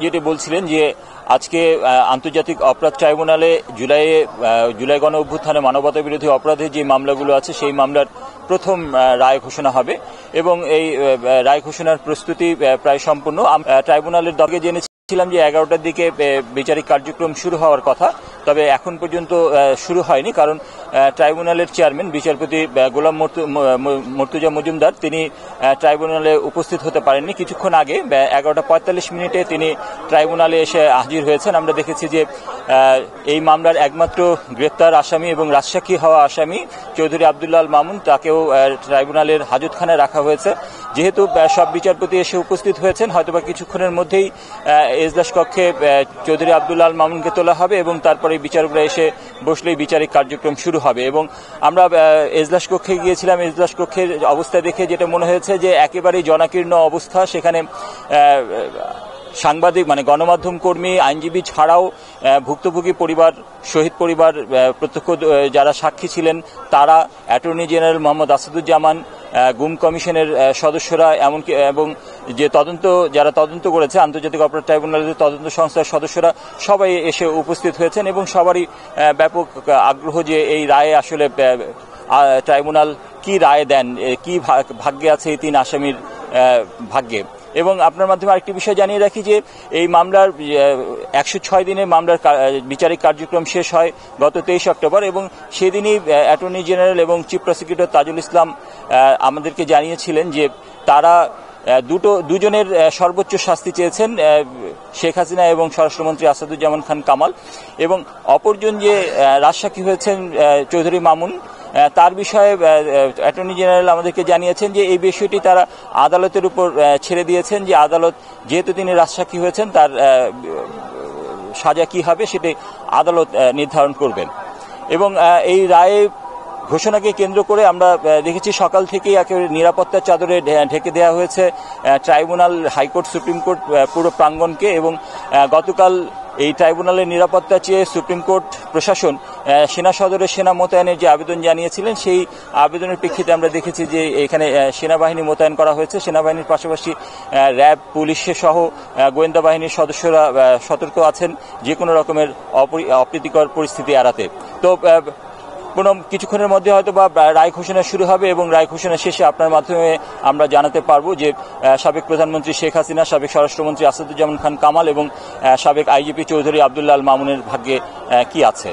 যেটি বলছিলেন যে আজকে আন্তর্জাতিক অপরাধ ট্রাইব্যুনালে জুলাই গণ অভ্যুত্থানে মানবতা বিরোধী অপরাধের যে মামলাগুলো আছে সেই মামলার প্রথম রায় ঘোষণা হবে এবং এই রায় ঘোষণার প্রস্তুতি প্রায় সম্পূর্ণ। ট্রাইব্যুনালের দলকে জেনেছিলাম যে 11টার দিকে বিচারিক কার্যক্রম শুরু হওয়ার কথা, তবে এখন পর্যন্ত শুরু হয়নি, কারণ ট্রাইব্যুনালের চেয়ারম্যান বিচারপতি গোলাম মর্তুজা মজুমদার তিনি ট্রাইব্যুনালে উপস্থিত হতে পারেননি। কিছুক্ষণ আগে 11:45 তিনি ট্রাইব্যুনালে এসে হাজির হয়েছেন। আমরা দেখেছি যে এই মামলার একমাত্র গ্রেপ্তার আসামি এবং রাজসাক্ষী হওয়া আসামি চৌধুরী আব্দুল্লাহ আল মামুন, তাকেও ট্রাইব্যুনালের হাজতখানায় রাখা হয়েছে। যেহেতু সব বিচারপতি এসে উপস্থিত হয়েছেন, হয়তোবা কিছুক্ষণের মধ্যেই এজলাস কক্ষে চৌধুরী আব্দুল্লাহ আল মামুনকে তোলা হবে এবং তারপরে বিচারকরা এসে বসলেই বিচারিক কার্যক্রম শুরু হবে। এবং আমরা এজলাস কক্ষে গিয়েছিলাম, এজলাস কক্ষের অবস্থা দেখে যেটা মনে হয়েছে যে একেবারেই জনাকীর্ণ অবস্থা। সেখানে সাংবাদিক গণমাধ্যম কর্মী, আইনজীবী ছাড়াও ভুক্তভোগী পরিবার, শহীদ পরিবার, প্রত্যক্ষ যারা সাক্ষী ছিলেন তারা, অ্যাটর্নি জেনারেল মোহাম্মদ আসাদুজ্জামান, গুম কমিশনের সদস্যরা, এমনকি এবং যে যারা তদন্ত করেছে আন্তর্জাতিক অপরাধ ট্রাইব্যুনালের তদন্ত সংস্থার সদস্যরা সবাই এসে উপস্থিত হয়েছেন এবং সবারই ব্যাপক আগ্রহ যে এই রায়ে আসলে ট্রাইব্যুনাল কি রায় দেন, কি ভাগ্যে আছে এই 3 আসামির ভাগ্যে। এবং আপনার মাধ্যমে আরেকটি বিষয় জানিয়ে রাখি যে এই মামলার 106 দিনে মামলার বিচারিক কার্যক্রম শেষ হয় গত 23 অক্টোবর এবং সেদিনই অ্যাটর্নি জেনারেল এবং চিফ প্রসিকিউটর তাজুল ইসলাম আমাদেরকে জানিয়েছিলেন যে তারা দুজনের সর্বোচ্চ শাস্তি চেয়েছেন, শেখ হাসিনা এবং স্বরাষ্ট্রমন্ত্রী আসাদুজ্জামান খান কামাল, এবং অপরজন যে রাজসাক্ষী হয়েছেন চৌধুরী মামুন, তার বিষয়ে অ্যাটর্নি জেনারেল আমাদেরকে জানিয়েছেন যে এই বিষয়টি তারা আদালতের উপর ছেড়ে দিয়েছেন, যে আদালত যেহেতু তিনি রাজসাক্ষী হয়েছেন তার সাজা কি হবে সেটি আদালত নির্ধারণ করবেন। এবং এই রায়ে ঘোষণাকে কেন্দ্র করে আমরা দেখেছি সকাল থেকেই একেবারে নিরাপত্তার চাদরে ঢেকে দেওয়া হয়েছে ট্রাইব্যুনাল, হাইকোর্ট, সুপ্রিম কোর্ট পুরো প্রাঙ্গণকে। এবং গতকাল এই ট্রাইব্যুনালের নিরাপত্তা চেয়ে সুপ্রিম কোর্ট প্রশাসন সেনা সদরে সেনা মোতায়েনের যে আবেদন জানিয়েছিলেন সেই আবেদনের প্রেক্ষিতে আমরা দেখেছি যে এখানে সেনাবাহিনী মোতায়েন করা হয়েছে। সেনাবাহিনীর পাশাপাশি র্যাব, পুলিশের সহ গোয়েন্দা বাহিনীর সদস্যরা সতর্ক আছেন যে কোনো রকমের অপ্রীতিকর পরিস্থিতি এড়াতে। তো কিছুক্ষণের মধ্যে হয়তো বা রায় ঘোষণা শুরু হবে এবং রায় ঘোষণা শেষে আপনার মাধ্যমে আমরা জানাতে পারবো যে সাবেক প্রধানমন্ত্রী শেখ হাসিনা, সাবেক স্বরাষ্ট্রমন্ত্রী আসাদুজ্জামান খান কামাল এবং সাবেক আইজিপি চৌধুরী আব্দুল্লাহ আল মামুনের ভাগ্যে কি আছে।